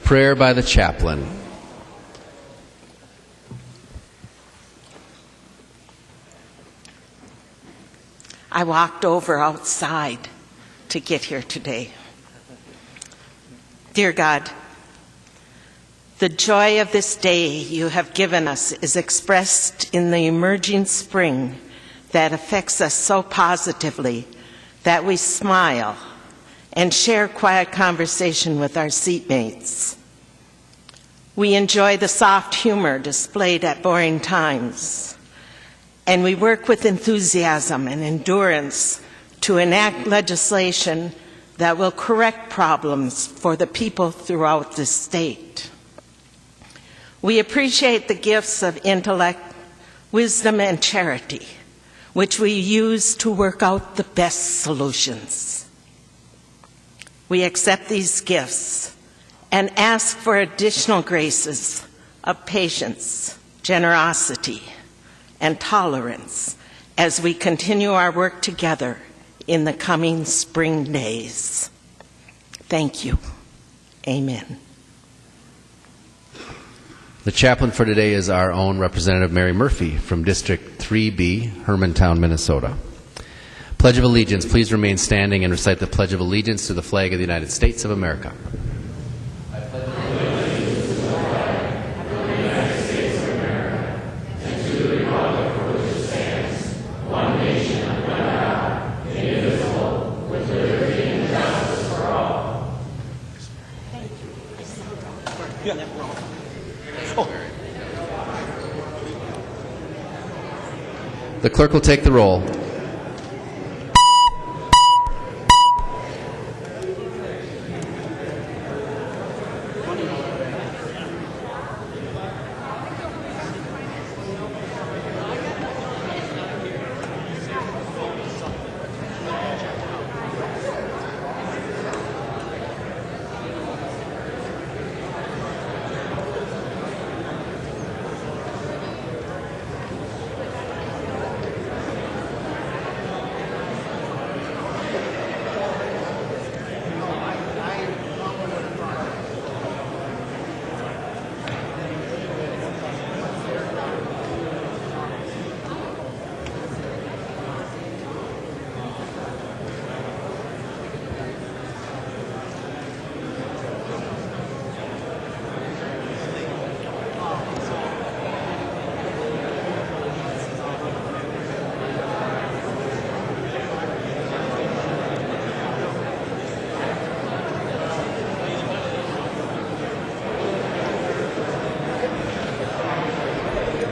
Prayer by the chaplain. I walked over outside to get here today. Dear God, the joy of this day you have given us is expressed in the emerging spring that affects us so positively that we smile and share quiet conversation with our seatmates. We enjoy the soft humor displayed at boring times, and we work with enthusiasm and endurance to enact legislation that will correct problems for the people throughout the state. We appreciate the gifts of intellect, wisdom, and charity, which we use to work out the best solutions. We accept these gifts and ask for additional graces of patience, generosity, and tolerance as we continue our work together in the coming spring days. Thank you. Amen. The chaplain for today is our own Representative Mary Murphy from District 3B, Hermantown, Minnesota. Pledge of Allegiance. Please remain standing and recite the Pledge of Allegiance to the flag of the United States of America. I pledge allegiance to the flag of the United States of America and to the republic for which it stands, one nation under God, indivisible, with liberty and justice for all. Thank you. Yeah. The clerk will take the roll.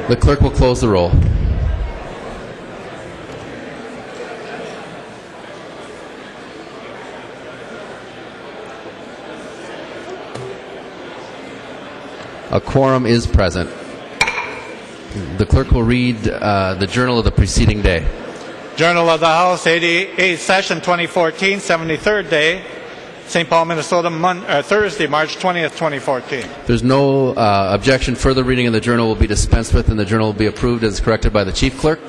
The clerk will close the roll. A quorum is present. The clerk will read the journal of the preceding day. Journal of the House, 88th Session, 2014, 73rd day, St. Paul, Minnesota, Thursday, March 20th, 2014. There's no objection. Further reading of the journal will be dispensed with, and the journal will be approved as corrected by the chief clerk.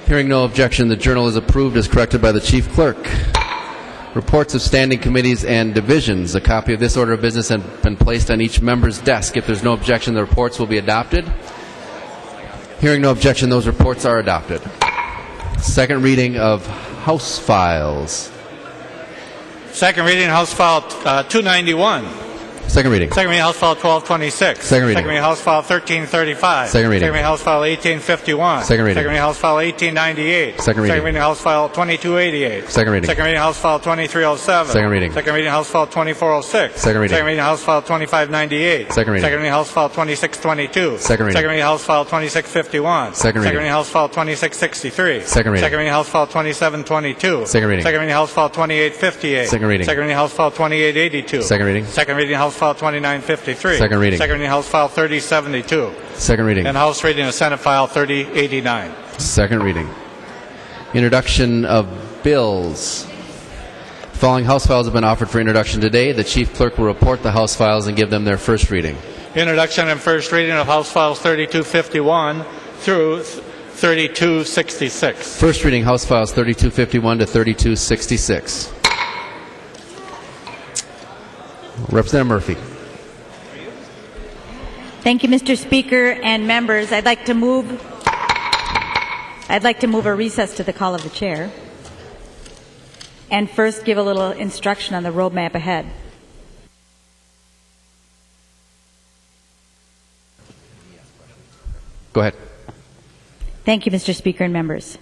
Hearing no objection, the journal is approved as corrected by the chief clerk. Reports of standing committees and divisions. A copy of this order of business has been placed on each member's desk. If there's no objection, the reports will be adopted. Hearing no objection, those reports are adopted. Second reading of House Files. Second reading, House File 291. Second reading. Second reading, House File 1226. Second reading. Second reading, House File 1335. Second reading. Second reading, House File 1851. Second reading. Second reading, House File 1898. Second reading. Second reading, House File 2288. Second reading. Second reading, House File 2307. Second reading. Second reading, House File 2406. Second reading. Second reading, House File 2598. Second reading. Second reading, House File 2622. Second reading. Second reading, House File 2651. Second reading. Second reading, House File 2663. Second reading. Second reading, House File 2722. Second reading. Second reading, House File 2858. Second reading. Second reading, House File 2882. Second reading. Second reading, House File 2953. Second reading. Second reading, House File 3072. Second reading. And House reading of Senate File 3089. Second reading. Introduction of bills. The following House files have been offered for introduction today. The Chief Clerk will report the House files and give them their first reading. Introduction and first reading of House Files 3251 through 3266. First reading, House Files 3251 to 3266. Representative Murphy. Thank you, Mr. Speaker and members. I'd like to move a recess to the call of the chair, and first give a little instruction on the roadmap ahead. Go ahead. Thank you, Mr. Speaker and members.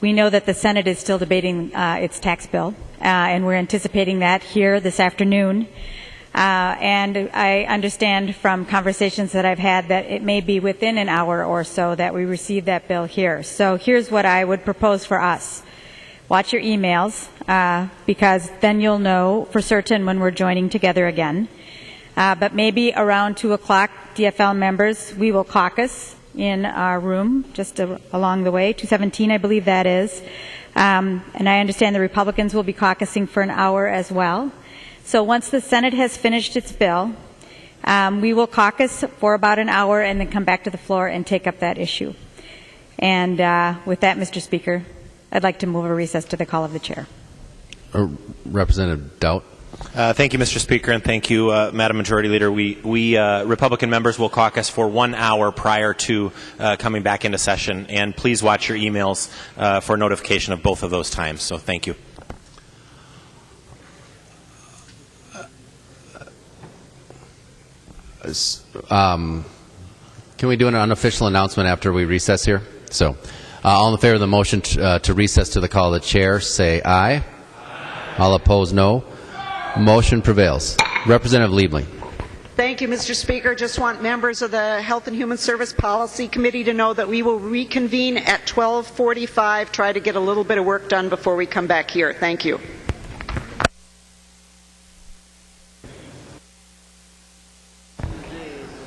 We know that the Senate is still debating its tax bill, and we're anticipating that here this afternoon. And I understand from conversations that I've had that it may be within an hour or so that we receive that bill here. So here's what I would propose for us. Watch your emails, because then you'll know for certain when we're joining together again. But maybe around 2 o'clock, DFL members, we will caucus in our room just along the way, 217, I believe that is. And I understand the Republicans will be caucusing for an hour as well. So once the Senate has finished its bill, we will caucus for about an hour and then come back to the floor and take up that issue. And with that, Mr. Speaker, I'd like to move a recess to the call of the chair. Representative Doubt. Thank you, Mr. Speaker, and thank you, Madam Majority Leader. We Republican members will caucus for 1 hour prior to coming back into session, and please watch your emails for notification of both of those times. So thank you. Can we do an unofficial announcement after we recess here? So, all in favor of the motion to recess to the call of the chair, say aye. Aye. All opposed, no. Motion prevails. Representative Liebling. Thank you, Mr. Speaker. Just want members of the Health and Human Service Policy Committee to know that we will reconvene at 12:45. Try to get a little bit of work done before we come back here. Thank you.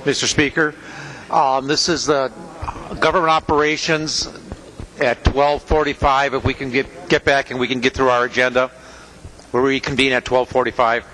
Mr. Speaker, this is the government operations at 12:45. If we can get back and we can get through our agenda, we'll reconvene at 12:45.